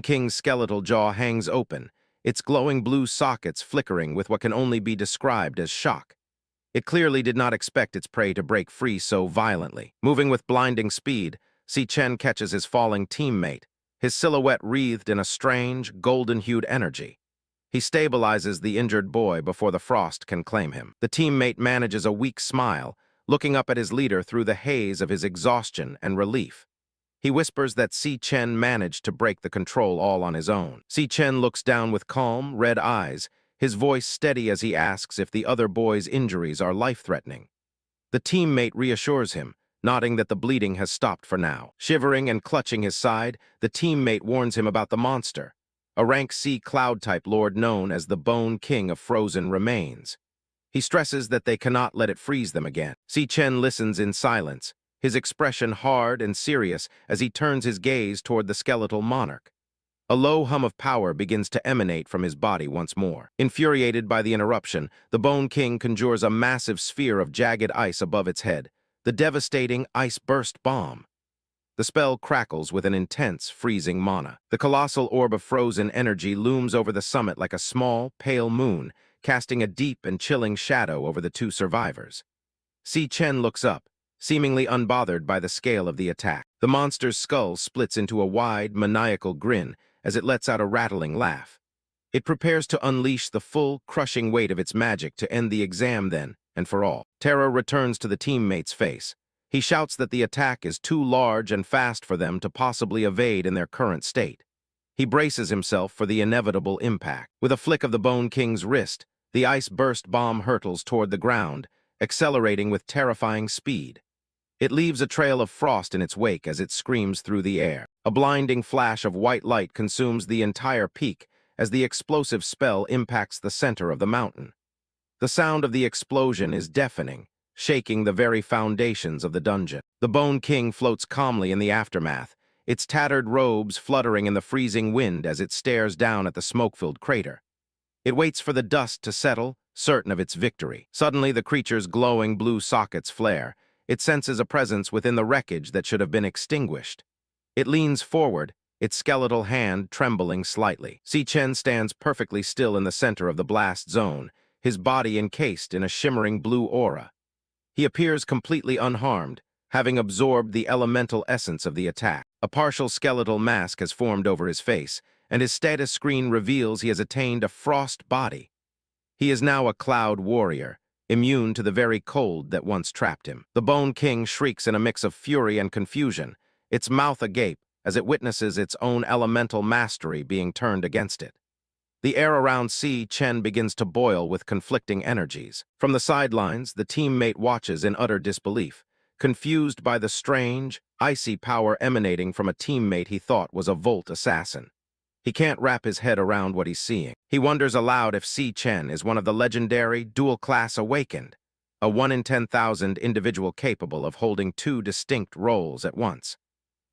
King's skeletal jaw hangs open, its glowing blue sockets flickering with what can only be described as shock. It clearly did not expect its prey to break free so violently. Moving with blinding speed, Si Chen catches his falling teammate, his silhouette wreathed in a strange, golden-hued energy. He stabilizes the injured boy before the frost can claim him. The teammate manages a weak smile, looking up at his leader through the haze of his exhaustion and relief. He whispers that Si Chen managed to break the control all on his own. Si Chen looks down with calm, red eyes, his voice steady as he asks if the other boy's injuries are life-threatening. The teammate reassures him, nodding that the bleeding has stopped for now. Shivering and clutching his side, the teammate warns him about the monster, a rank C cloud-type lord known as the Bone King of frozen remains. He stresses that they cannot let it freeze them again. Si Chen listens in silence, his expression hard and serious as he turns his gaze toward the skeletal monarch. A low hum of power begins to emanate from his body once more. Infuriated by the interruption, the Bone King conjures a massive sphere of jagged ice above its head, the devastating Ice Burst Bomb. The spell crackles with an intense, freezing mana. The colossal orb of frozen energy looms over the summit like a small, pale moon, casting a deep and chilling shadow over the two survivors. Si Chen looks up, seemingly unbothered by the scale of the attack. The monster's skull splits into a wide, maniacal grin as it lets out a rattling laugh. It prepares to unleash the full, crushing weight of its magic to end the exam then, and for all. Terror returns to the teammate's face. He shouts that the attack is too large and fast for them to possibly evade in their current state. He braces himself for the inevitable impact. With a flick of the Bone King's wrist, the Ice Burst Bomb hurtles toward the ground, accelerating with terrifying speed. It leaves a trail of frost in its wake as it screams through the air. A blinding flash of white light consumes the entire peak as the explosive spell impacts the center of the mountain. The sound of the explosion is deafening, shaking the very foundations of the dungeon. The Bone King floats calmly in the aftermath, its tattered robes fluttering in the freezing wind as it stares down at the smoke-filled crater. It waits for the dust to settle, certain of its victory. Suddenly, the creature's glowing blue sockets flare. It senses a presence within the wreckage that should have been extinguished. It leans forward, its skeletal hand trembling slightly. Si Chen stands perfectly still in the center of the blast zone, his body encased in a shimmering blue aura. He appears completely unharmed, having absorbed the elemental essence of the attack. A partial skeletal mask has formed over his face, and his status screen reveals he has attained a frost body. He is now a cloud warrior, immune to the very cold that once trapped him. The Bone King shrieks in a mix of fury and confusion, its mouth agape as it witnesses its own elemental mastery being turned against it. The air around Si Chen begins to boil with conflicting energies. From the sidelines, the teammate watches in utter disbelief, confused by the strange, icy power emanating from a teammate he thought was a Volt assassin. He can't wrap his head around what he's seeing. He wonders aloud if Si Chen is one of the legendary dual-class awakened, a 1 in 10,000 individual capable of holding two distinct roles at once.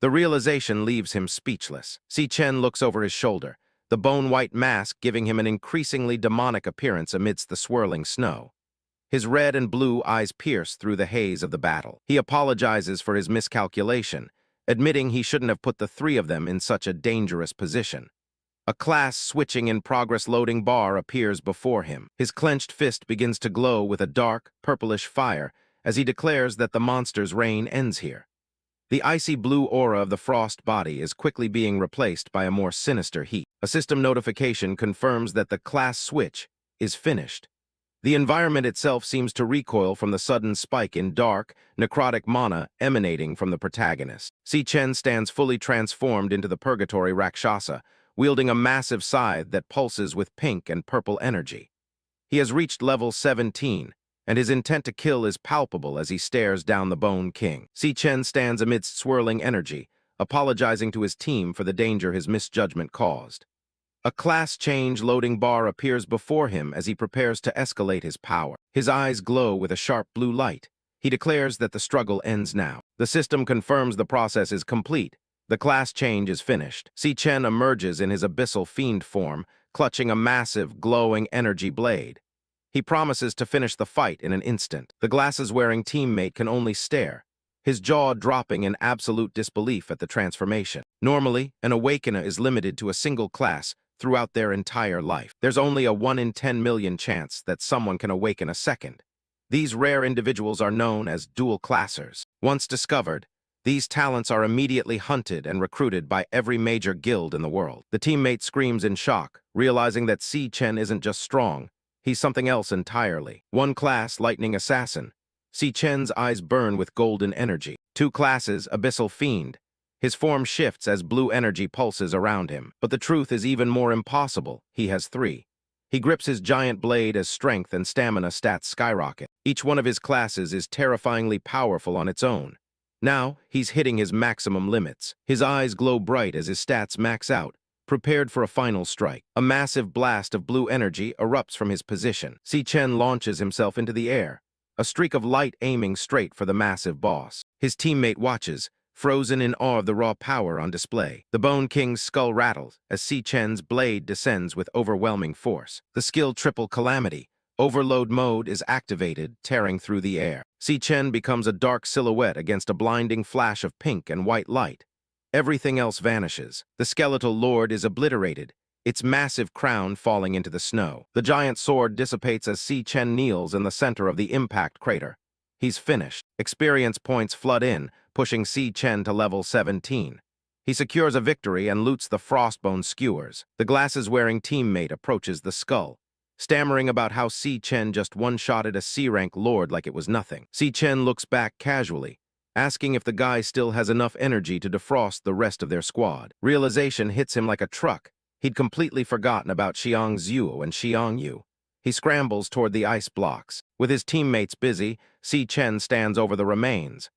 The realization leaves him speechless. Si Chen looks over his shoulder, the bone-white mask giving him an increasingly demonic appearance amidst the swirling snow. His red and blue eyes pierce through the haze of the battle. He apologizes for his miscalculation, admitting he shouldn't have put the three of them in such a dangerous position. A class switching in progress loading bar appears before him. His clenched fist begins to glow with a dark, purplish fire as he declares that the monster's reign ends here. The icy blue aura of the frost body is quickly being replaced by a more sinister heat. A system notification confirms that the class switch is finished. The environment itself seems to recoil from the sudden spike in dark, necrotic mana emanating from the protagonist. Si Chen stands fully transformed into the Purgatory Rakshasa, wielding a massive scythe that pulses with pink and purple energy. He has reached level 17, and his intent to kill is palpable as he stares down the Bone King. Si Chen stands amidst swirling energy, apologizing to his team for the danger his misjudgment caused. A class change loading bar appears before him as he prepares to escalate his power. His eyes glow with a sharp blue light. He declares that the struggle ends now. The system confirms the process is complete. The class change is finished. Si Chen emerges in his abyssal fiend form, clutching a massive, glowing energy blade. He promises to finish the fight in an instant. The glasses-wearing teammate can only stare, his jaw dropping in absolute disbelief at the transformation. Normally, an awakener is limited to a single class throughout their entire life. There's only a 1 in 10 million chance that someone can awaken a second. These rare individuals are known as dual classers. Once discovered, these talents are immediately hunted and recruited by every major guild in the world. The teammate screams in shock, realizing that Si Chen isn't just strong, he's something else entirely. 1 class, Lightning Assassin. Si Chen's eyes burn with golden energy. 2 classes, Abyssal Fiend. His form shifts as blue energy pulses around him. But the truth is even more impossible. He has 3. He grips his giant blade as strength and stamina stats skyrocket. Each one of his classes is terrifyingly powerful on its own. Now, he's hitting his maximum limits. His eyes glow bright as his stats max out, prepared for a final strike. A massive blast of blue energy erupts from his position. Si Chen launches himself into the air, a streak of light aiming straight for the massive boss. His teammate watches, frozen in awe of the raw power on display. The Bone King's skull rattles as Si Chen's blade descends with overwhelming force. The skill triple calamity, Overload mode, is activated, tearing through the air. Si Chen becomes a dark silhouette against a blinding flash of pink and white light. Everything else vanishes. The skeletal lord is obliterated, its massive crown falling into the snow. The giant sword dissipates as Si Chen kneels in the center of the impact crater. He's finished. Experience points flood in, pushing Si Chen to level 17. He secures a victory and loots the frostbone skewers. The glasses-wearing teammate approaches the skull, stammering about how Si Chen just one-shotted a C-rank lord like it was nothing. Si Chen looks back casually, asking if the guy still has enough energy to defrost the rest of their squad. Realization hits him like a truck. He'd completely forgotten about Xiang Zuo and Xiang Yu. He scrambles toward the ice blocks. With his teammates busy, Si Chen stands over the remains.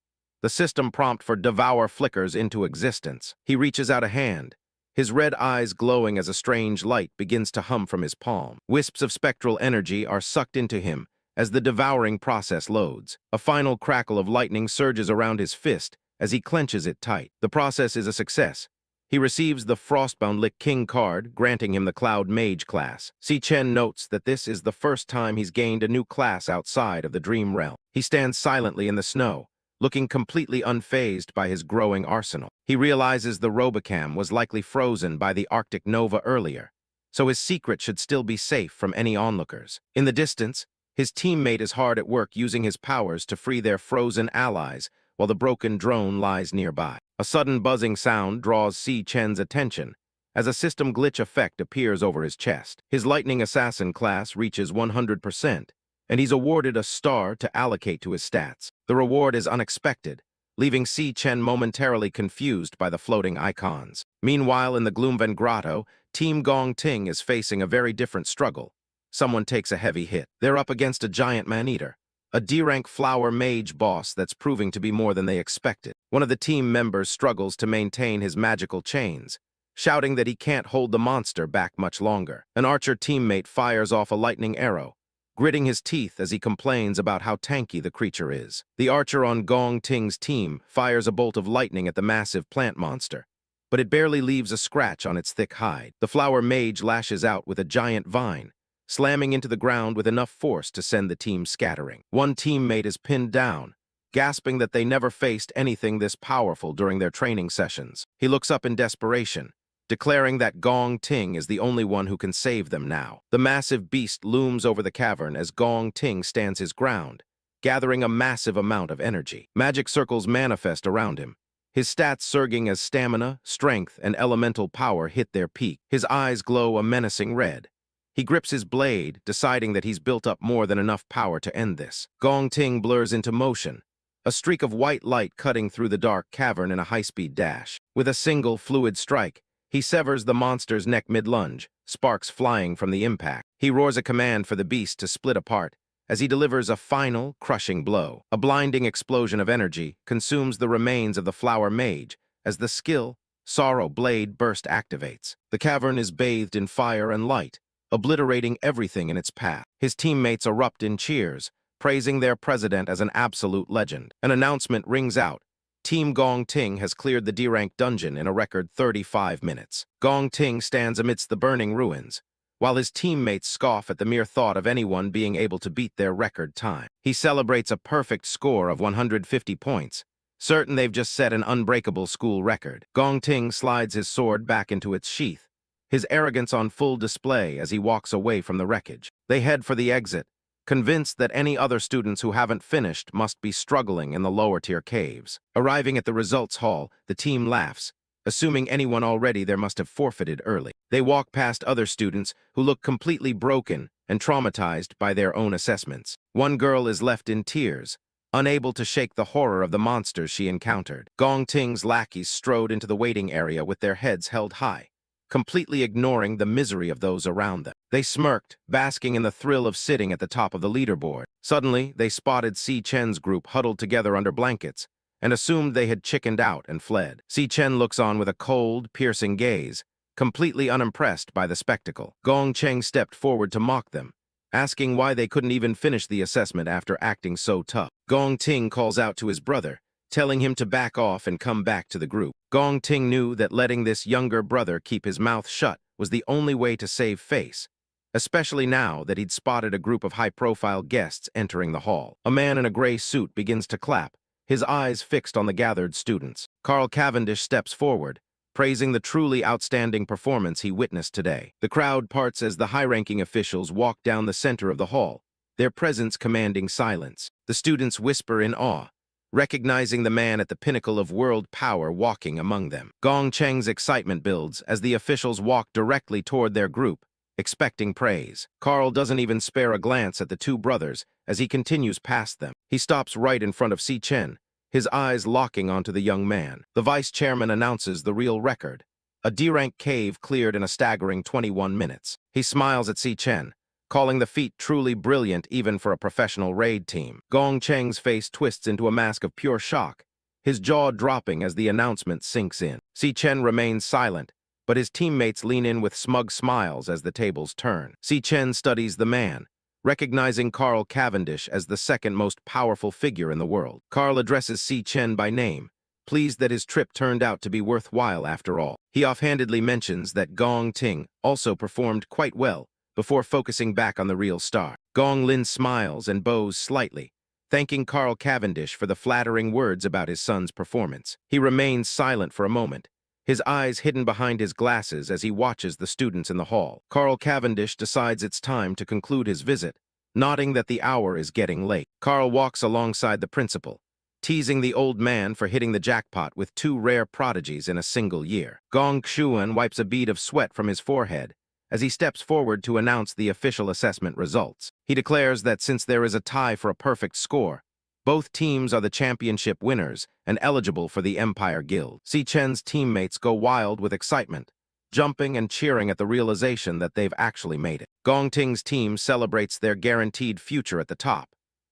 The system prompt for Devourer flickers into existence. He reaches out a hand, his red eyes glowing as a strange light begins to hum from his palm. Wisps of spectral energy are sucked into him as the devouring process loads. A final crackle of lightning surges around his fist as he clenches it tight. The process is a success. He receives the Frostbound Lick King card, granting him the Cloud Mage class. Si Chen notes that this is the first time he's gained a new class outside of the Dream Realm. He stands silently in the snow, looking completely unfazed by his growing arsenal. He realizes the Robocam was likely frozen by the Arctic Nova earlier, so his secret should still be safe from any onlookers. In the distance, his teammate is hard at work using his powers to free their frozen allies while the broken drone lies nearby. A sudden buzzing sound draws Si Chen's attention as a system glitch effect appears over his chest. His Lightning Assassin class reaches 100%, and he's awarded a star to allocate to his stats. The reward is unexpected, leaving Si Chen momentarily confused by the floating icons. Meanwhile, in the Gloomven Grotto, Team Gong Ting is facing a very different struggle. Someone takes a heavy hit. They're up against a giant man-eater, a D-rank flower mage boss that's proving to be more than they expected. One of the team members struggles to maintain his magical chains, shouting that he can't hold the monster back much longer. An archer teammate fires off a lightning arrow, gritting his teeth as he complains about how tanky the creature is. The archer on Gong Ting's team fires a bolt of lightning at the massive plant monster, but it barely leaves a scratch on its thick hide. The flower mage lashes out with a giant vine, slamming into the ground with enough force to send the team scattering. One teammate is pinned down, gasping that they never faced anything this powerful during their training sessions. He looks up in desperation, declaring that Gong Ting is the only one who can save them now. The massive beast looms over the cavern as Gong Ting stands his ground, gathering a massive amount of energy. Magic circles manifest around him, his stats surging as stamina, strength, and elemental power hit their peak. His eyes glow a menacing red. He grips his blade, deciding that he's built up more than enough power to end this. Gong Ting blurs into motion, a streak of white light cutting through the dark cavern in a high-speed dash. With a single fluid strike, he severs the monster's neck mid-lunge, sparks flying from the impact. He roars a command for the beast to split apart as he delivers a final, crushing blow. A blinding explosion of energy consumes the remains of the flower mage as the skill, Sorrow Blade Burst activates. The cavern is bathed in fire and light, obliterating everything in its path. His teammates erupt in cheers, praising their president as an absolute legend. An announcement rings out. Team Gong Ting has cleared the D-rank dungeon in a record 35 minutes. Gong Ting stands amidst the burning ruins, while his teammates scoff at the mere thought of anyone being able to beat their record time. He celebrates a perfect score of 150 points, certain they've just set an unbreakable school record. Gong Ting slides his sword back into its sheath, his arrogance on full display as he walks away from the wreckage. They head for the exit, convinced that any other students who haven't finished must be struggling in the lower-tier caves. Arriving at the results hall, the team laughs, assuming anyone already there must have forfeited early. They walk past other students who look completely broken and traumatized by their own assessments. One girl is left in tears, unable to shake the horror of the monsters she encountered. Gong Ting's lackeys strode into the waiting area with their heads held high, completely ignoring the misery of those around them. They smirked, basking in the thrill of sitting at the top of the leaderboard. Suddenly, they spotted Si Chen's group huddled together under blankets and assumed they had chickened out and fled. Si Chen looks on with a cold, piercing gaze, completely unimpressed by the spectacle. Gong Cheng stepped forward to mock them, asking why they couldn't even finish the assessment after acting so tough. Gong Ting calls out to his brother, telling him to back off and come back to the group. Gong Ting knew that letting this younger brother keep his mouth shut was the only way to save face, especially now that he'd spotted a group of high-profile guests entering the hall. A man in a gray suit begins to clap, his eyes fixed on the gathered students. Carl Cavendish steps forward, praising the truly outstanding performance he witnessed today. The crowd parts as the high-ranking officials walk down the center of the hall, their presence commanding silence. The students whisper in awe, recognizing the man at the pinnacle of world power walking among them. Gong Cheng's excitement builds as the officials walk directly toward their group, expecting praise. Carl doesn't even spare a glance at the two brothers as he continues past them. He stops right in front of Si Chen, his eyes locking onto the young man. The vice chairman announces the real record, a D-rank cave cleared in a staggering 21 minutes. He smiles at Si Chen, calling the feat truly brilliant even for a professional raid team. Gong Cheng's face twists into a mask of pure shock, his jaw dropping as the announcement sinks in. Si Chen remains silent, but his teammates lean in with smug smiles as the tables turn. Si Chen studies the man, recognizing Carl Cavendish as the second most powerful figure in the world. Carl addresses Si Chen by name, pleased that his trip turned out to be worthwhile after all. He offhandedly mentions that Gong Ting also performed quite well, before focusing back on the real star. Gong Lin smiles and bows slightly, thanking Carl Cavendish for the flattering words about his son's performance. He remains silent for a moment, his eyes hidden behind his glasses as he watches the students in the hall. Carl Cavendish decides it's time to conclude his visit, nodding that the hour is getting late. Carl walks alongside the principal, teasing the old man for hitting the jackpot with two rare prodigies in a single year. Gong Xuan wipes a bead of sweat from his forehead as he steps forward to announce the official assessment results. He declares that since there is a tie for a perfect score, both teams are the championship winners and eligible for the Empire Guild. Si Chen's teammates go wild with excitement, jumping and cheering at the realization that they've actually made it. Gong Ting's team celebrates their guaranteed future at the top,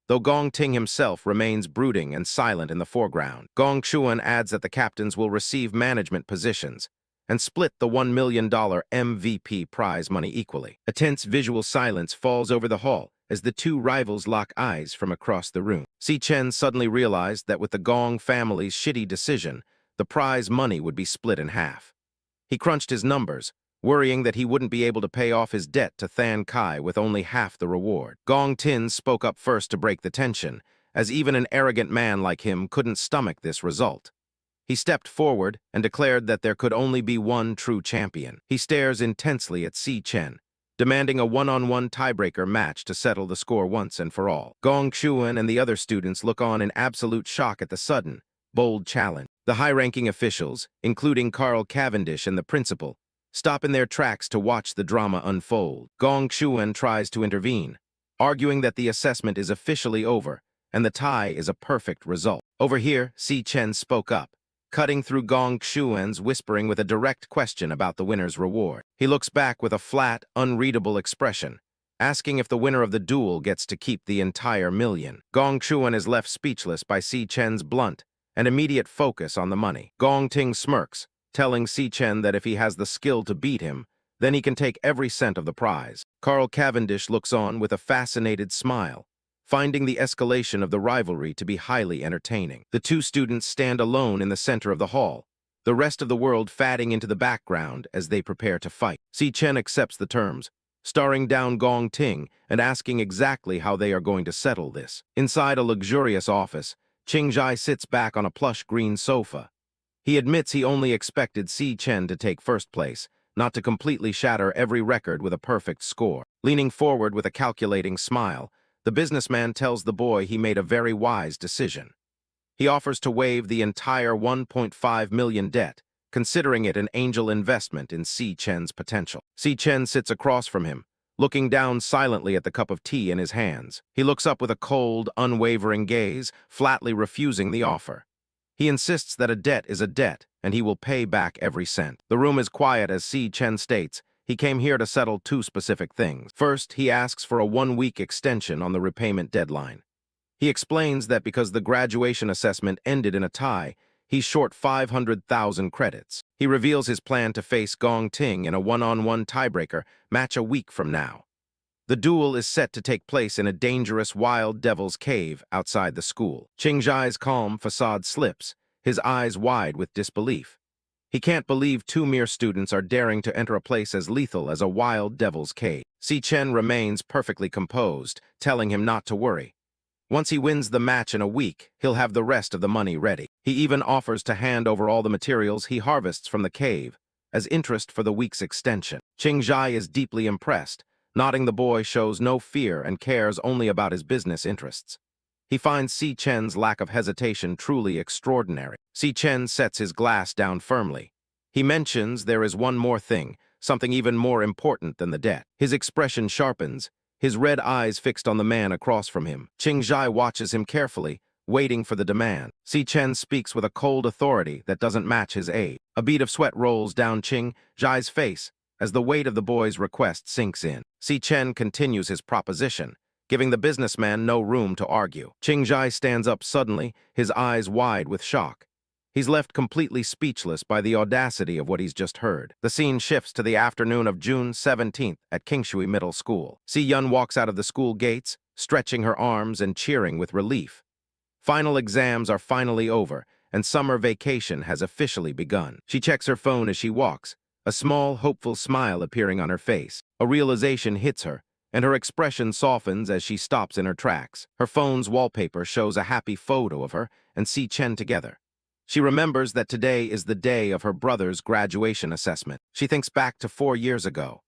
though Gong Ting himself remains brooding and silent in the foreground. Gong Xuan adds that the captains will receive management positions and split the $1 million MVP prize money equally. A tense visual silence falls over the hall as the two rivals lock eyes from across the room. Si Chen suddenly realized that with the Gong family's shitty decision, the prize money would be split in half. He crunched his numbers, worrying that he wouldn't be able to pay off his debt to Than Kai with only half the reward. Gong Tin spoke up first to break the tension, as even an arrogant man like him couldn't stomach this result. He stepped forward and declared that there could only be one true champion. He stares intensely at Si Chen, demanding a one-on-one tiebreaker match to settle the score once and for all. Gong Xuan and the other students look on in absolute shock at the sudden, bold challenge. The high-ranking officials, including Carl Cavendish and the principal, stop in their tracks to watch the drama unfold. Gong Xuan tries to intervene, arguing that the assessment is officially over and the tie is a perfect result. Over here, Si Chen spoke up, cutting through Gong Xuan's whispering with a direct question about the winner's reward. He looks back with a flat, unreadable expression, asking if the winner of the duel gets to keep the entire million. Gong Xuan is left speechless by Si Chen's blunt and immediate focus on the money. Gong Ting smirks, telling Si Chen that if he has the skill to beat him, then he can take every cent of the prize. Carl Cavendish looks on with a fascinated smile, finding the escalation of the rivalry to be highly entertaining. The two students stand alone in the center of the hall, the rest of the world fading into the background as they prepare to fight. Si Chen accepts the terms, staring down Gong Ting and asking exactly how they are going to settle this. Inside a luxurious office, Qingjai sits back on a plush green sofa. He admits he only expected Si Chen to take first place, not to completely shatter every record with a perfect score. Leaning forward with a calculating smile, the businessman tells the boy he made a very wise decision. He offers to waive the entire 1.5 million debt, considering it an angel investment in Si Chen's potential. Si Chen sits across from him, looking down silently at the cup of tea in his hands. He looks up with a cold, unwavering gaze, flatly refusing the offer. He insists that a debt is a debt, and he will pay back every cent. The room is quiet as Si Chen states he came here to settle two specific things. First, he asks for a 1-week extension on the repayment deadline. He explains that because the graduation assessment ended in a tie, he's short 500,000 credits. He reveals his plan to face Gong Ting in a one-on-one tiebreaker match a week from now. The duel is set to take place in a dangerous wild devil's cave outside the school. Qingjai's calm facade slips, his eyes wide with disbelief. He can't believe two mere students are daring to enter a place as lethal as a wild devil's cave. Si Chen remains perfectly composed, telling him not to worry. Once he wins the match in a week, he'll have the rest of the money ready. He even offers to hand over all the materials he harvests from the cave as interest for the week's extension. Qingjai is deeply impressed. Nodding, the boy shows no fear and cares only about his business interests. He finds Si Chen's lack of hesitation truly extraordinary. Si Chen sets his glass down firmly. He mentions there is one more thing, something even more important than the debt. His expression sharpens, his red eyes fixed on the man across from him. Qingjai watches him carefully, waiting for the demand. Si Chen speaks with a cold authority that doesn't match his age. A bead of sweat rolls down Qingjai's face as the weight of the boy's request sinks in. Si Chen continues his proposition, giving the businessman no room to argue. Qingjai stands up suddenly, his eyes wide with shock. He's left completely speechless by the audacity of what he's just heard. The scene shifts to the afternoon of June 17th at Kingshui Middle School. Si Yun walks out of the school gates, stretching her arms and cheering with relief. Final exams are finally over, and summer vacation has officially begun. She checks her phone as she walks, a small, hopeful smile appearing on her face. A realization hits her, and her expression softens as she stops in her tracks. Her phone's wallpaper shows a happy photo of her and Si Chen together. She remembers that today is the day of her brother's graduation assessment. She thinks back to 4 years ago.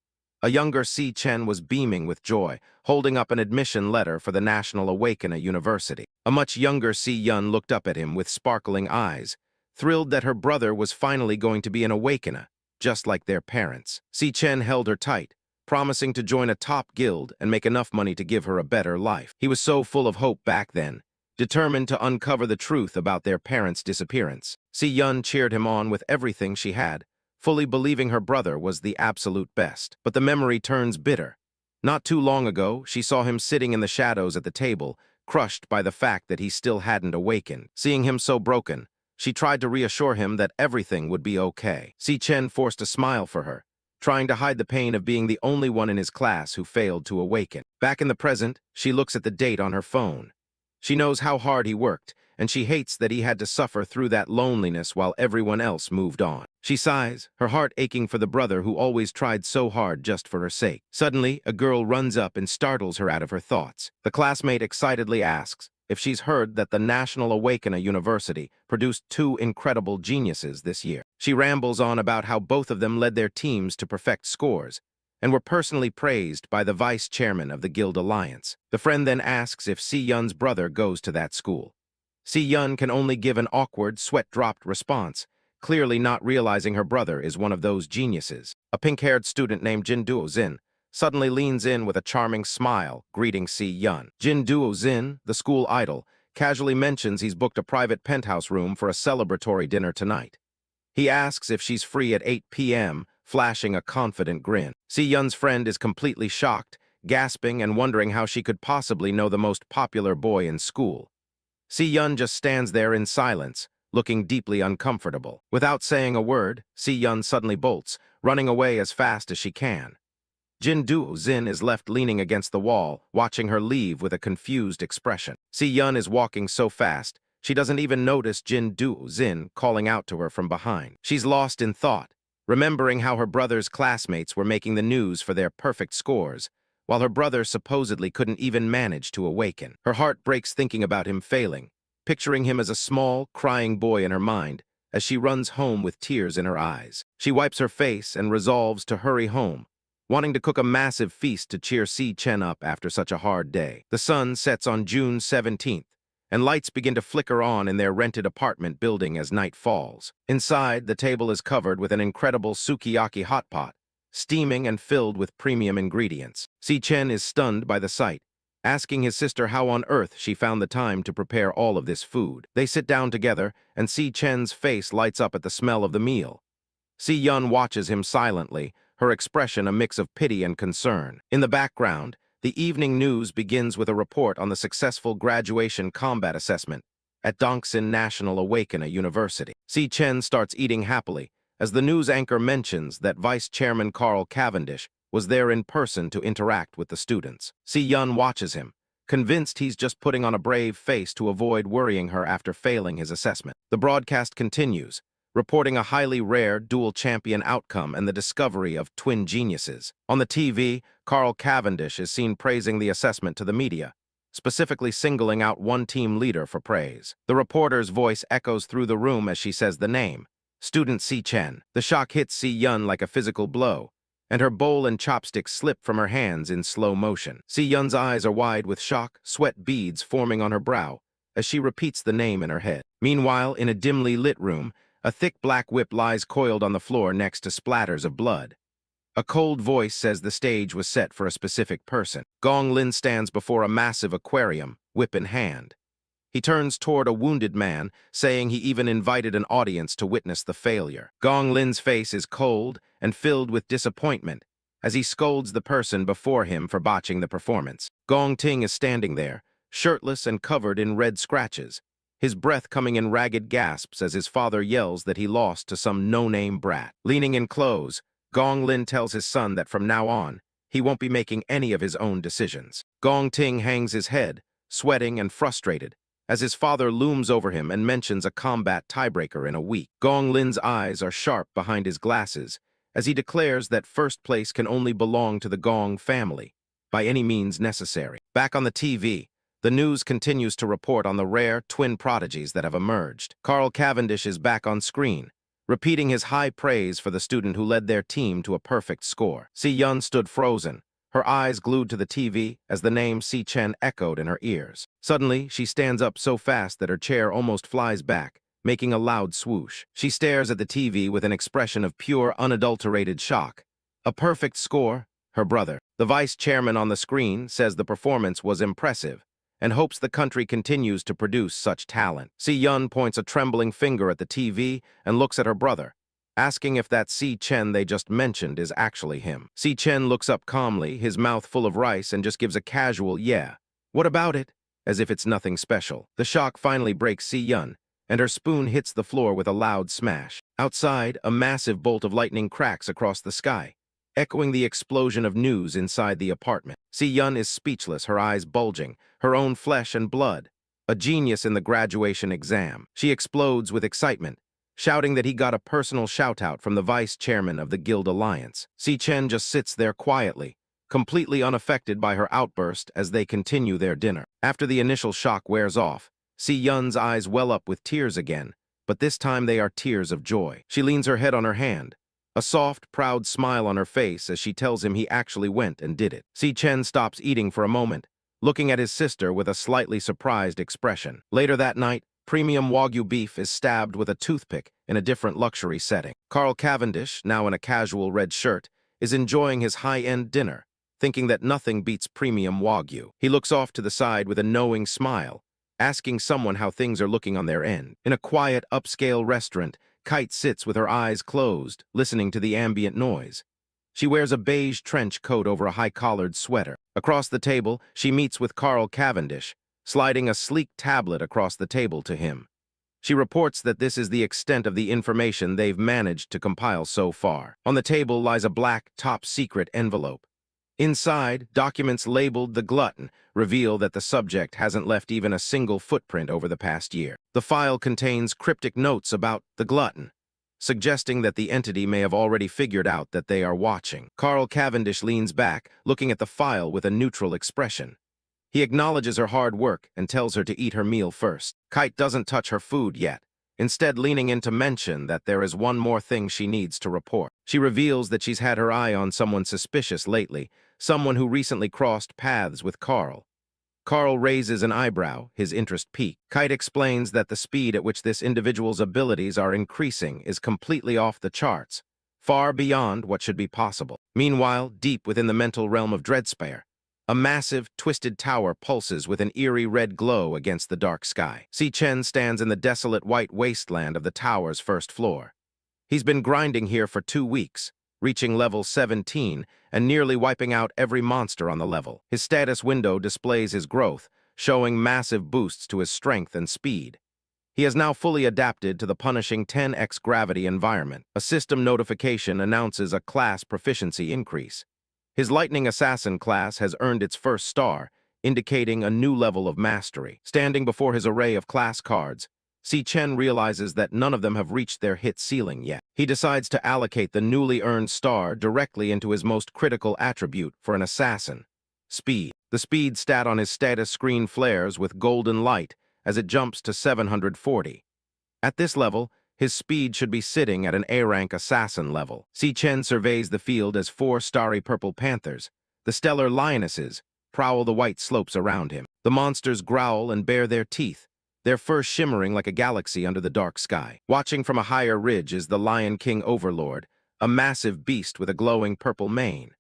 A younger Si Chen was beaming with joy, holding up an admission letter for the National Awakener University. A much younger Si Yun looked up at him with sparkling eyes, thrilled that her brother was finally going to be an Awakener, just like their parents. Si Chen held her tight, promising to join a top guild and make enough money to give her a better life. He was so full of hope back then, determined to uncover the truth about their parents' disappearance. Si Yun cheered him on with everything she had, fully believing her brother was the absolute best. But the memory turns bitter. Not too long ago, she saw him sitting in the shadows at the table, crushed by the fact that he still hadn't awakened. Seeing him so broken, she tried to reassure him that everything would be okay. Si Chen forced a smile for her, trying to hide the pain of being the only one in his class who failed to awaken. Back in the present, she looks at the date on her phone. She knows how hard he worked, and she hates that he had to suffer through that loneliness while everyone else moved on. She sighs, her heart aching for the brother who always tried so hard just for her sake. Suddenly, a girl runs up and startles her out of her thoughts. The classmate excitedly asks if she's heard that the National Awakener University produced 2 incredible geniuses this year. She rambles on about how both of them led their teams to perfect scores, and were personally praised by the vice chairman of the Guild Alliance. The friend then asks if Si Yun's brother goes to that school. Si Yun can only give an awkward, sweat-dropped response, clearly not realizing her brother is one of those geniuses. A pink-haired student named Jin Duozin suddenly leans in with a charming smile, greeting Si Yun. Jin Duozin, the school idol, casually mentions he's booked a private penthouse room for a celebratory dinner tonight. He asks if she's free at 8 p.m., flashing a confident grin. Si Yun's friend is completely shocked, gasping and wondering how she could possibly know the most popular boy in school. Si Yun just stands there in silence, looking deeply uncomfortable. Without saying a word, Si Yun suddenly bolts, running away as fast as she can. Jin Duozin is left leaning against the wall, watching her leave with a confused expression. Si Yun is walking so fast, she doesn't even notice Jin Duozin calling out to her from behind. She's lost in thought, remembering how her brother's classmates were making the news for their perfect scores, while her brother supposedly couldn't even manage to awaken. Her heart breaks thinking about him failing, picturing him as a small, crying boy in her mind as she runs home with tears in her eyes. She wipes her face and resolves to hurry home, wanting to cook a massive feast to cheer Si Chen up after such a hard day. The sun sets on June 17th, and lights begin to flicker on in their rented apartment building as night falls. Inside, the table is covered with an incredible sukiyaki hot pot, steaming and filled with premium ingredients. Si Chen is stunned by the sight, asking his sister how on earth she found the time to prepare all of this food. They sit down together, and Si Chen's face lights up at the smell of the meal. Si Yun watches him silently, her expression a mix of pity and concern. In the background, the evening news begins with a report on the successful graduation combat assessment at Dongsin National Awakening University. Si Chen starts eating happily as the news anchor mentions that Vice Chairman Carl Cavendish was there in person to interact with the students. Si Yun watches him, convinced he's just putting on a brave face to avoid worrying her after failing his assessment. The broadcast continues, reporting a highly rare dual champion outcome and the discovery of twin geniuses. On the TV, Carl Cavendish is seen praising the assessment to the media, specifically singling out one team leader for praise. The reporter's voice echoes through the room as she says the name, Student Si Chen. The shock hits Si Yun like a physical blow, and her bowl and chopsticks slip from her hands in slow motion. Si Yun's eyes are wide with shock, sweat beads forming on her brow as she repeats the name in her head. Meanwhile, in a dimly lit room, a thick black whip lies coiled on the floor next to splatters of blood. A cold voice says the stage was set for a specific person. Gong Lin stands before a massive aquarium, whip in hand. He turns toward a wounded man, saying he even invited an audience to witness the failure. Gong Lin's face is cold and filled with disappointment as he scolds the person before him for botching the performance. Gong Ting is standing there, shirtless and covered in red scratches, his breath coming in ragged gasps as his father yells that he lost to some no-name brat. Leaning in close, Gong Lin tells his son that from now on, he won't be making any of his own decisions. Gong Ting hangs his head, sweating and frustrated, as his father looms over him and mentions a combat tiebreaker in a week. Gong Lin's eyes are sharp behind his glasses as he declares that first place can only belong to the Gong family, by any means necessary. Back on the TV, the news continues to report on the rare twin prodigies that have emerged. Carl Cavendish is back on screen, repeating his high praise for the student who led their team to a perfect score. Si Yun stood frozen, her eyes glued to the TV as the name Si Chen echoed in her ears. Suddenly, she stands up so fast that her chair almost flies back, making a loud swoosh. She stares at the TV with an expression of pure, unadulterated shock. A perfect score? Her brother. The vice chairman on the screen says the performance was impressive and hopes the country continues to produce such talent. Si Yun points a trembling finger at the TV and looks at her brother, asking if that Si Chen they just mentioned is actually him. Si Chen looks up calmly, his mouth full of rice, and just gives a casual, "Yeah. What about it?" as if it's nothing special. The shock finally breaks Si Yun, and her spoon hits the floor with a loud smash. Outside, a massive bolt of lightning cracks across the sky, echoing the explosion of news inside the apartment. Si Yun is speechless, her eyes bulging, her own flesh and blood. A genius in the graduation exam. She explodes with excitement, shouting that he got a personal shout-out from the vice chairman of the Guild Alliance. Si Chen just sits there quietly, completely unaffected by her outburst as they continue their dinner. After the initial shock wears off, Si Yun's eyes well up with tears again, but this time they are tears of joy. She leans her head on her hand, a soft, proud smile on her face as she tells him he actually went and did it. Si Chen stops eating for a moment, looking at his sister with a slightly surprised expression. Later that night, premium Wagyu beef is stabbed with a toothpick in a different luxury setting. Carl Cavendish, now in a casual red shirt, is enjoying his high-end dinner, thinking that nothing beats premium Wagyu. He looks off to the side with a knowing smile, asking someone how things are looking on their end. In a quiet, upscale restaurant, Kite sits with her eyes closed, listening to the ambient noise. She wears a beige trench coat over a high-collared sweater. Across the table, she meets with Carl Cavendish, sliding a sleek tablet across the table to him. She reports that this is the extent of the information they've managed to compile so far. On the table lies a black, top-secret envelope. Inside, documents labeled the Glutton reveal that the subject hasn't left even a single footprint over the past year. The file contains cryptic notes about the Glutton, suggesting that the entity may have already figured out that they are watching. Carl Cavendish leans back, looking at the file with a neutral expression. He acknowledges her hard work and tells her to eat her meal first. Kite doesn't touch her food yet, instead leaning in to mention that there is one more thing she needs to report. She reveals that she's had her eye on someone suspicious lately, someone who recently crossed paths with Carl. Carl raises an eyebrow, his interest piqued. Kite explains that the speed at which this individual's abilities are increasing is completely off the charts, far beyond what should be possible. Meanwhile, deep within the mental realm of Dreadspire, a massive, twisted tower pulses with an eerie red glow against the dark sky. Si Chen stands in the desolate white wasteland of the tower's first floor. He's been grinding here for 2 weeks, reaching level 17 and nearly wiping out every monster on the level. His status window displays his growth, showing massive boosts to his strength and speed. He has now fully adapted to the punishing 10x gravity environment. A system notification announces a class proficiency increase. His Lightning Assassin class has earned its first star, indicating a new level of mastery. Standing before his array of class cards, Si Chen realizes that none of them have reached their hit ceiling yet. He decides to allocate the newly earned star directly into his most critical attribute for an assassin: speed. The speed stat on his status screen flares with golden light as it jumps to 740. At this level, his speed should be sitting at an A-rank assassin level. Si Chen surveys the field as 4 starry purple panthers, the stellar lionesses, prowl the white slopes around him. The monsters growl and bare their teeth, their fur shimmering like a galaxy under the dark sky. Watching from a higher ridge is the Lion King Overlord, a massive beast with a glowing purple mane.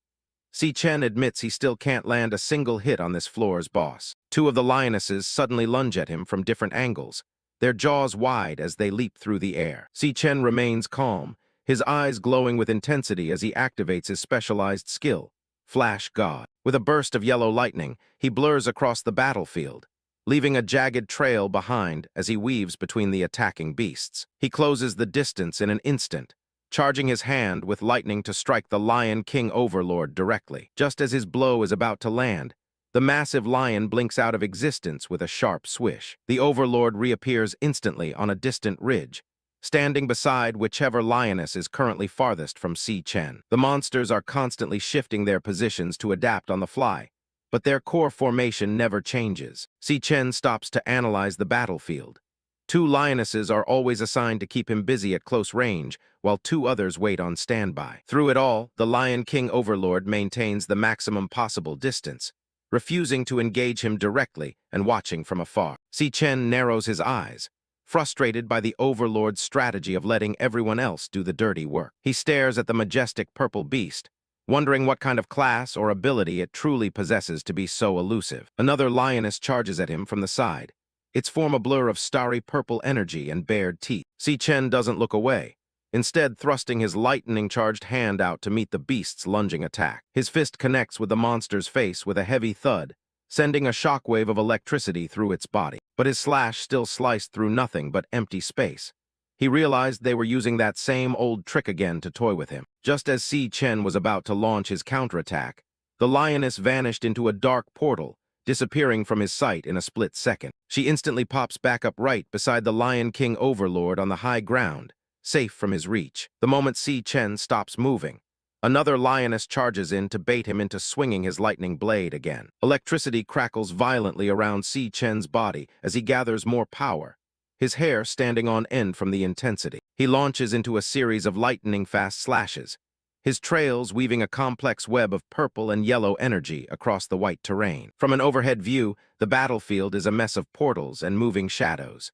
Si Chen admits he still can't land a single hit on this floor's boss. 2 of the lionesses suddenly lunge at him from different angles, their jaws wide as they leap through the air. Si Chen remains calm, his eyes glowing with intensity as he activates his specialized skill, Flash God. With a burst of yellow lightning, he blurs across the battlefield, leaving a jagged trail behind as he weaves between the attacking beasts. He closes the distance in an instant, charging his hand with lightning to strike the Lion King Overlord directly. Just as his blow is about to land, the massive lion blinks out of existence with a sharp swish. The Overlord reappears instantly on a distant ridge, standing beside whichever lioness is currently farthest from Si Chen. The monsters are constantly shifting their positions to adapt on the fly, but their core formation never changes. Si Chen stops to analyze the battlefield. 2 lionesses are always assigned to keep him busy at close range, while 2 others wait on standby. Through it all, the Lion King Overlord maintains the maximum possible distance, refusing to engage him directly and watching from afar. Si Chen narrows his eyes, frustrated by the Overlord's strategy of letting everyone else do the dirty work. He stares at the majestic purple beast, wondering what kind of class or ability it truly possesses to be so elusive. Another lioness charges at him from the side, its form a blur of starry purple energy and bared teeth. Si Chen doesn't look away, instead thrusting his lightning-charged hand out to meet the beast's lunging attack. His fist connects with the monster's face with a heavy thud, sending a shockwave of electricity through its body. But his slash still sliced through nothing but empty space. He realized they were using that same old trick again to toy with him. Just as Si Chen was about to launch his counterattack, the lioness vanished into a dark portal, disappearing from his sight in a split second. She instantly pops back up right beside the Lion King Overlord on the high ground, safe from his reach. The moment Si Chen stops moving, another lioness charges in to bait him into swinging his lightning blade again. Electricity crackles violently around Si Chen's body as he gathers more power, his hair standing on end from the intensity. He launches into a series of lightning-fast slashes, his trails weaving a complex web of purple and yellow energy across the white terrain. From an overhead view, the battlefield is a mess of portals and moving shadows.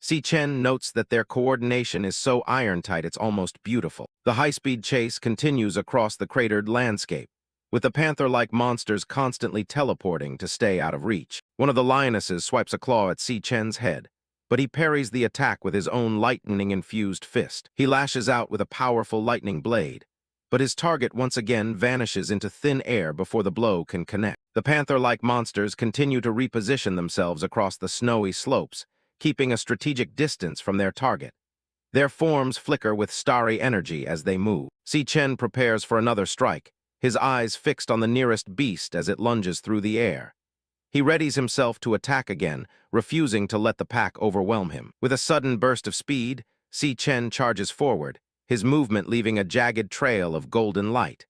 Si Chen notes that their coordination is so iron-tight it's almost beautiful. The high-speed chase continues across the cratered landscape, with the panther-like monsters constantly teleporting to stay out of reach. One of the lionesses swipes a claw at Si Chen's head, but he parries the attack with his own lightning-infused fist. He lashes out with a powerful lightning blade, but his target once again vanishes into thin air before the blow can connect. The panther-like monsters continue to reposition themselves across the snowy slopes, keeping a strategic distance from their target. Their forms flicker with starry energy as they move. Si Chen prepares for another strike, his eyes fixed on the nearest beast as it lunges through the air. He readies himself to attack again, refusing to let the pack overwhelm him. With a sudden burst of speed, Si Chen charges forward, his movement leaving a jagged trail of golden light.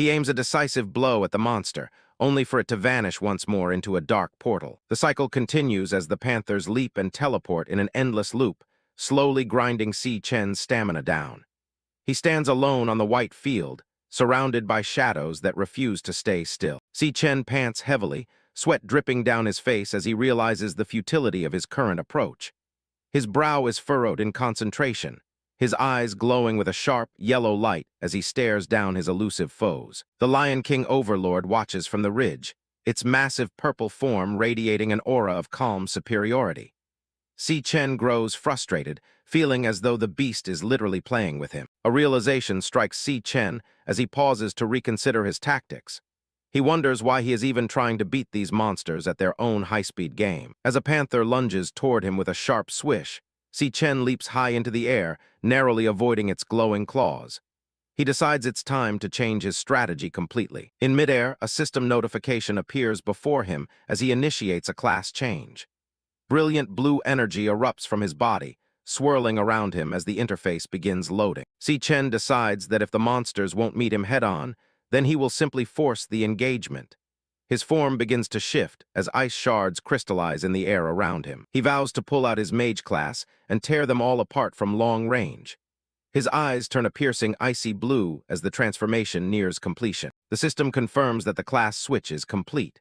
He aims a decisive blow at the monster, only for it to vanish once more into a dark portal. The cycle continues as the panthers leap and teleport in an endless loop, slowly grinding Si Chen's stamina down. He stands alone on the white field, surrounded by shadows that refuse to stay still. Si Chen pants heavily, sweat dripping down his face as he realizes the futility of his current approach. His brow is furrowed in concentration, his eyes glowing with a sharp, yellow light as he stares down his elusive foes. The Lion King Overlord watches from the ridge, its massive purple form radiating an aura of calm superiority. Si Chen grows frustrated, feeling as though the beast is literally playing with him. A realization strikes Si Chen as he pauses to reconsider his tactics. He wonders why he is even trying to beat these monsters at their own high-speed game. As a panther lunges toward him with a sharp swish, Si Chen leaps high into the air, narrowly avoiding its glowing claws. He decides it's time to change his strategy completely. In midair, a system notification appears before him as he initiates a class change. Brilliant blue energy erupts from his body, swirling around him as the interface begins loading. Si Chen decides that if the monsters won't meet him head-on, then he will simply force the engagement. His form begins to shift as ice shards crystallize in the air around him. He vows to pull out his mage class and tear them all apart from long range. His eyes turn a piercing icy blue as the transformation nears completion. The system confirms that the class switch is complete.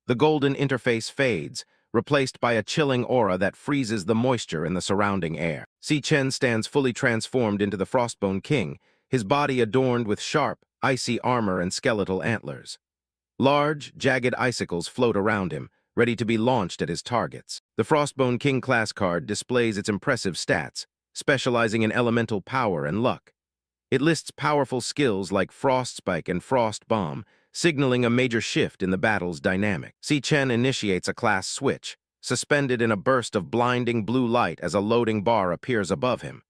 The golden interface fades, replaced by a chilling aura that freezes the moisture in the surrounding air. Si Chen stands fully transformed into the Frostbone King, his body adorned with sharp, icy armor and skeletal antlers. Large, jagged icicles float around him, ready to be launched at his targets. The Frostbone King class card displays its impressive stats, specializing in elemental power and luck. It lists powerful skills like Frost Spike and Frost Bomb, signaling a major shift in the battle's dynamic. Si Chen initiates a class switch, suspended in a burst of blinding blue light as a loading bar appears above him.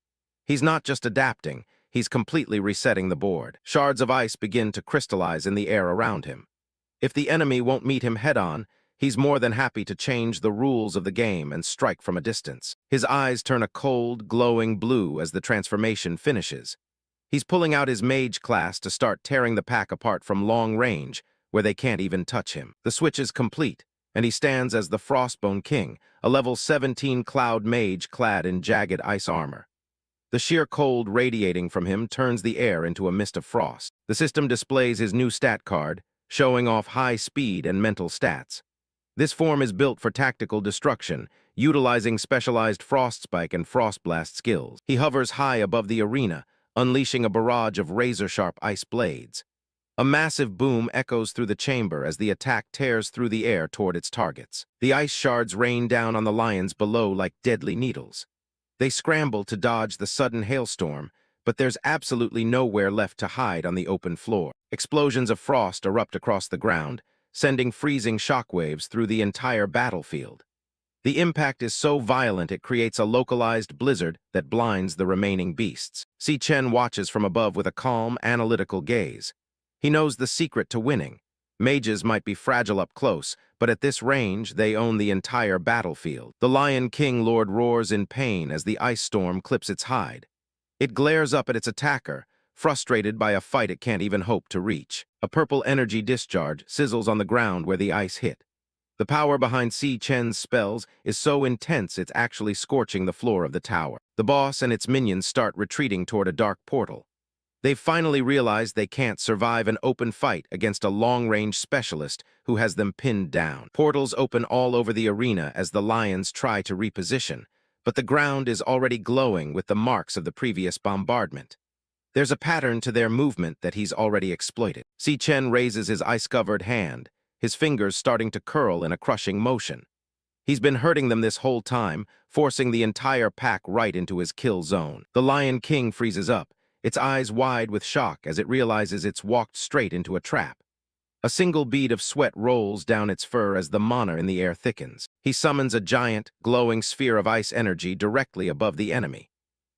He's not just adapting, he's completely resetting the board. Shards of ice begin to crystallize in the air around him. If the enemy won't meet him head-on, he's more than happy to change the rules of the game and strike from a distance. His eyes turn a cold, glowing blue as the transformation finishes. He's pulling out his mage class to start tearing the pack apart from long range, where they can't even touch him. The switch is complete, and he stands as the Frostbone King, a level 17 cloud mage clad in jagged ice armor. The sheer cold radiating from him turns the air into a mist of frost. The system displays his new stat card, showing off high speed and mental stats. This form is built for tactical destruction, utilizing specialized Frost Spike and Frost Blast skills. He hovers high above the arena, unleashing a barrage of razor-sharp ice blades. A massive boom echoes through the chamber as the attack tears through the air toward its targets. The ice shards rain down on the lions below like deadly needles. They scramble to dodge the sudden hailstorm, but there's absolutely nowhere left to hide on the open floor. Explosions of frost erupt across the ground, sending freezing shockwaves through the entire battlefield. The impact is so violent it creates a localized blizzard that blinds the remaining beasts. Si Chen watches from above with a calm, analytical gaze. He knows the secret to winning. Mages might be fragile up close, but at this range, they own the entire battlefield. The Lion King Lord roars in pain as the ice storm clips its hide. It glares up at its attacker, frustrated by a fight it can't even hope to reach. A purple energy discharge sizzles on the ground where the ice hit. The power behind Si Chen's spells is so intense it's actually scorching the floor of the tower. The boss and its minions start retreating toward a dark portal. They've finally realized they can't survive an open fight against a long-range specialist who has them pinned down. Portals open all over the arena as the lions try to reposition, but the ground is already glowing with the marks of the previous bombardment. There's a pattern to their movement that he's already exploited. Si Chen raises his ice-covered hand, his fingers starting to curl in a crushing motion. He's been hurting them this whole time, forcing the entire pack right into his kill zone. The Lion King freezes up, its eyes wide with shock as it realizes it's walked straight into a trap. A single bead of sweat rolls down its fur as the mana in the air thickens. He summons a giant, glowing sphere of ice energy directly above the enemy.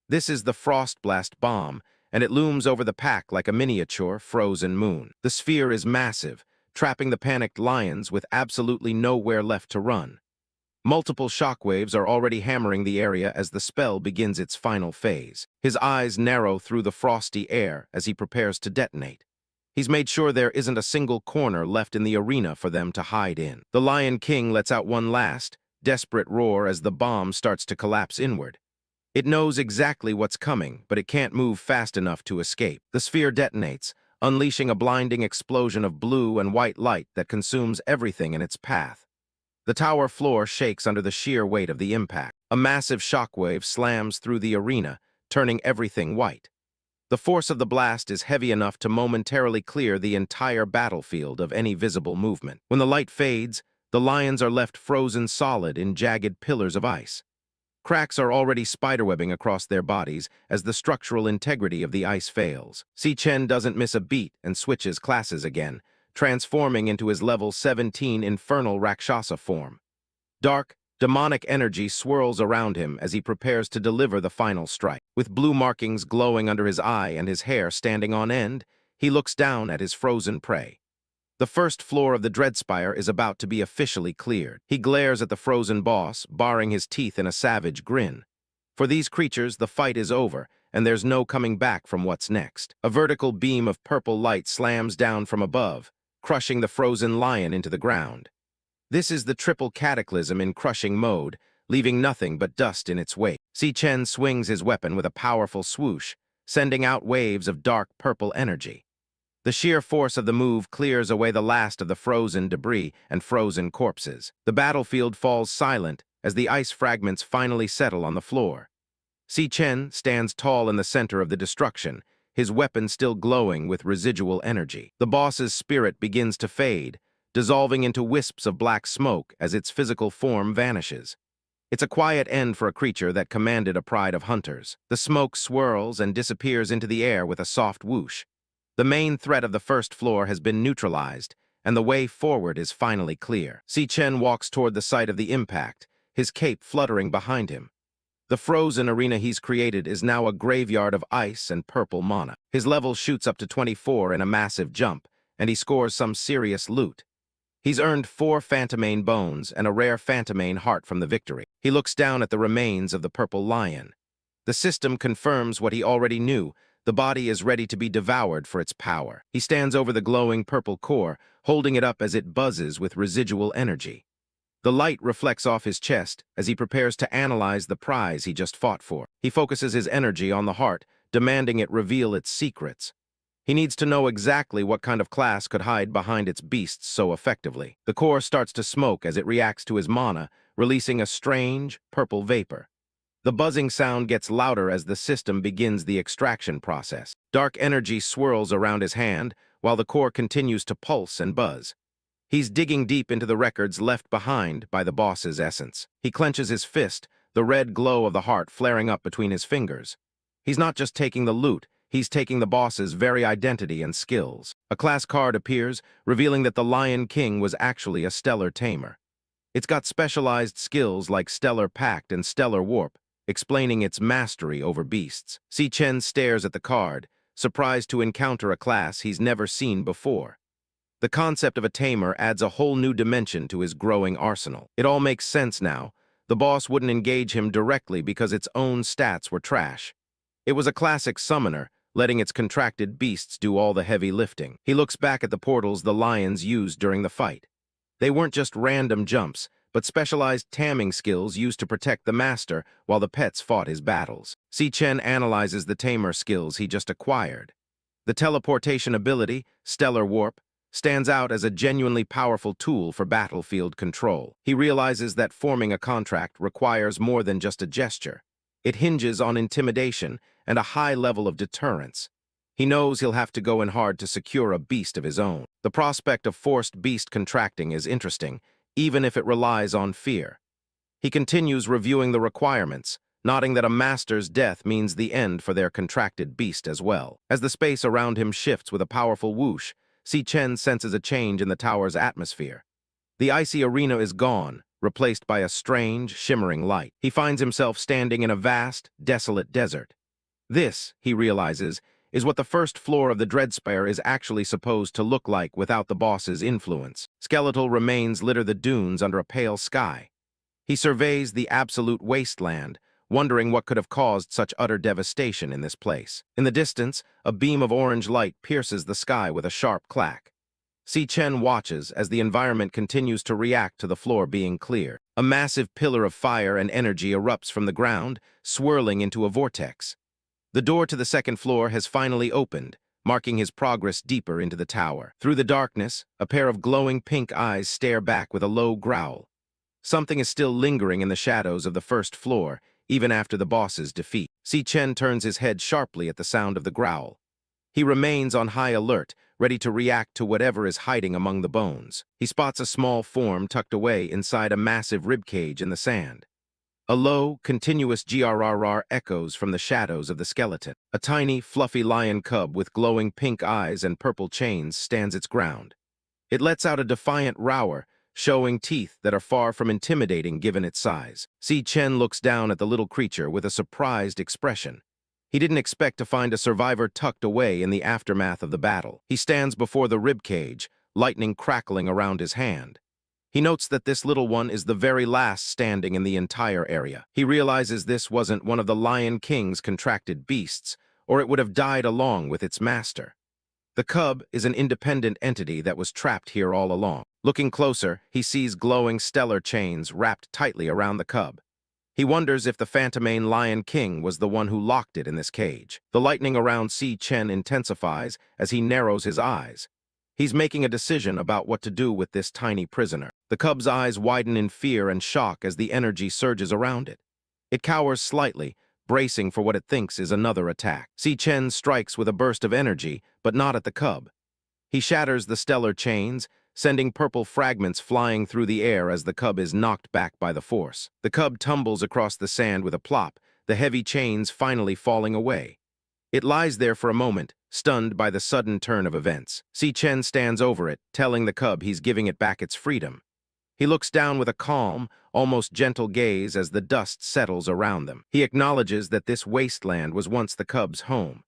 This is the Frost Blast Bomb, and it looms over the pack like a miniature frozen moon. The sphere is massive, trapping the panicked lions with absolutely nowhere left to run. Multiple shockwaves are already hammering the area as the spell begins its final phase. His eyes narrow through the frosty air as he prepares to detonate. He's made sure there isn't a single corner left in the arena for them to hide in. The Lion King lets out one last, desperate roar as the bomb starts to collapse inward. It knows exactly what's coming, but it can't move fast enough to escape. The sphere detonates, unleashing a blinding explosion of blue and white light that consumes everything in its path. The tower floor shakes under the sheer weight of the impact. A massive shockwave slams through the arena, turning everything white. The force of the blast is heavy enough to momentarily clear the entire battlefield of any visible movement. When the light fades, the lions are left frozen solid in jagged pillars of ice. Cracks are already spiderwebbing across their bodies as the structural integrity of the ice fails. Si Chen doesn't miss a beat and switches classes again, transforming into his level 17 infernal Rakshasa form. Dark, demonic energy swirls around him as he prepares to deliver the final strike. With blue markings glowing under his eye and his hair standing on end, he looks down at his frozen prey. The first floor of the Dreadspire is about to be officially cleared. He glares at the frozen boss, baring his teeth in a savage grin. For these creatures, the fight is over, and there's no coming back from what's next. A vertical beam of purple light slams down from above, crushing the frozen lion into the ground. This is the triple cataclysm in crushing mode, leaving nothing but dust in its wake. Si Chen swings his weapon with a powerful swoosh, sending out waves of dark purple energy. The sheer force of the move clears away the last of the frozen debris and frozen corpses. The battlefield falls silent as the ice fragments finally settle on the floor. Si Chen stands tall in the center of the destruction, his weapon still glowing with residual energy. The boss's spirit begins to fade, dissolving into wisps of black smoke as its physical form vanishes. It's a quiet end for a creature that commanded a pride of hunters. The smoke swirls and disappears into the air with a soft whoosh. The main threat of the first floor has been neutralized, and the way forward is finally clear. Si Chen walks toward the site of the impact, his cape fluttering behind him. The frozen arena he's created is now a graveyard of ice and purple mana. His level shoots up to 24 in a massive jump, and he scores some serious loot. He's earned 4 Phantomane bones and a rare Phantomane heart from the victory. He looks down at the remains of the purple lion. The system confirms what he already knew. The body is ready to be devoured for its power. He stands over the glowing purple core, holding it up as it buzzes with residual energy. The light reflects off his chest as he prepares to analyze the prize he just fought for. He focuses his energy on the heart, demanding it reveal its secrets. He needs to know exactly what kind of class could hide behind its beasts so effectively. The core starts to smoke as it reacts to his mana, releasing a strange, purple vapor. The buzzing sound gets louder as the system begins the extraction process. Dark energy swirls around his hand, while the core continues to pulse and buzz. He's digging deep into the records left behind by the boss's essence. He clenches his fist, the red glow of the heart flaring up between his fingers. He's not just taking the loot, he's taking the boss's very identity and skills. A class card appears, revealing that the Lion King was actually a stellar tamer. It's got specialized skills like Stellar Pact and Stellar Warp, explaining its mastery over beasts. Si Chen stares at the card, surprised to encounter a class he's never seen before. The concept of a tamer adds a whole new dimension to his growing arsenal. It all makes sense now. The boss wouldn't engage him directly because its own stats were trash. It was a classic summoner, letting its contracted beasts do all the heavy lifting. He looks back at the portals the lions used during the fight. They weren't just random jumps, but specialized tamming skills used to protect the master while the pets fought his battles. Si Chen analyzes the tamer skills he just acquired. The teleportation ability, Stellar Warp, stands out as a genuinely powerful tool for battlefield control. He realizes that forming a contract requires more than just a gesture. It hinges on intimidation and a high level of deterrence. He knows he'll have to go in hard to secure a beast of his own. The prospect of forced beast contracting is interesting, even if it relies on fear. He continues reviewing the requirements, noting that a master's death means the end for their contracted beast as well. As the space around him shifts with a powerful whoosh, Si Chen senses a change in the tower's atmosphere. The icy arena is gone, replaced by a strange, shimmering light. He finds himself standing in a vast, desolate desert. This, he realizes, is what the first floor of the Dreadspire is actually supposed to look like without the boss's influence. Skeletal remains litter the dunes under a pale sky. He surveys the absolute wasteland, wondering what could have caused such utter devastation in this place. In the distance, a beam of orange light pierces the sky with a sharp clack. Si Chen watches as the environment continues to react to the floor being clear. A massive pillar of fire and energy erupts from the ground, swirling into a vortex. The door to the second floor has finally opened, marking his progress deeper into the tower. Through the darkness, a pair of glowing pink eyes stare back with a low growl. Something is still lingering in the shadows of the first floor, even after the boss's defeat. Si Chen turns his head sharply at the sound of the growl. He remains on high alert, ready to react to whatever is hiding among the bones. He spots a small form tucked away inside a massive ribcage in the sand. A low, continuous grrr echoes from the shadows of the skeleton. A tiny, fluffy lion cub with glowing pink eyes and purple chains stands its ground. It lets out a defiant roar, showing teeth that are far from intimidating given its size. Si Chen looks down at the little creature with a surprised expression. He didn't expect to find a survivor tucked away in the aftermath of the battle. He stands before the ribcage, lightning crackling around his hand. He notes that this little one is the very last standing in the entire area. He realizes this wasn't one of the Lion King's contracted beasts, or it would have died along with its master. The cub is an independent entity that was trapped here all along. Looking closer, he sees glowing stellar chains wrapped tightly around the cub. He wonders if the Phantomane Lion King was the one who locked it in this cage. The lightning around Si Chen intensifies as he narrows his eyes. He's making a decision about what to do with this tiny prisoner. The cub's eyes widen in fear and shock as the energy surges around it. It cowers slightly, bracing for what it thinks is another attack. Si Chen strikes with a burst of energy, but not at the cub. He shatters the stellar chains, sending purple fragments flying through the air as the cub is knocked back by the force. The cub tumbles across the sand with a plop, the heavy chains finally falling away. It lies there for a moment, stunned by the sudden turn of events. Si Chen stands over it, telling the cub he's giving it back its freedom. He looks down with a calm, almost gentle gaze as the dust settles around them. He acknowledges that this wasteland was once the cub's home.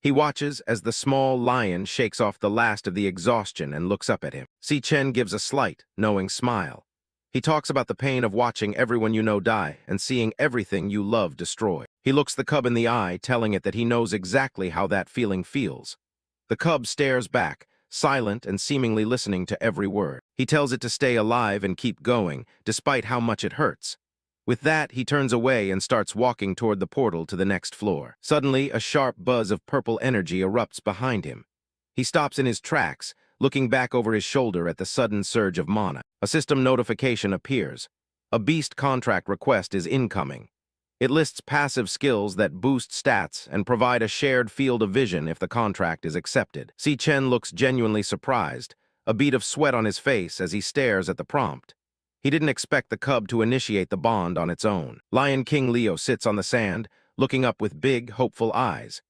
He watches as the small lion shakes off the last of the exhaustion and looks up at him. Si Chen gives a slight, knowing smile. He talks about the pain of watching everyone you know die and seeing everything you love destroyed. He looks the cub in the eye, telling it that he knows exactly how that feeling feels. The cub stares back, silent and seemingly listening to every word. He tells it to stay alive and keep going, despite how much it hurts. With that, he turns away and starts walking toward the portal to the next floor. Suddenly, a sharp buzz of purple energy erupts behind him. He stops in his tracks, looking back over his shoulder at the sudden surge of mana. A system notification appears. A beast contract request is incoming. It lists passive skills that boost stats and provide a shared field of vision if the contract is accepted. Si Chen looks genuinely surprised, a bead of sweat on his face as he stares at the prompt. He didn't expect the cub to initiate the bond on its own. Lion King Leo sits on the sand, looking up with big, hopeful eyes.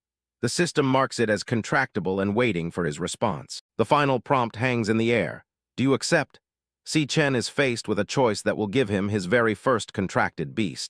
The system marks it as contractable and waiting for his response. The final prompt hangs in the air. Do you accept? Si Chen is faced with a choice that will give him his very first contracted beast.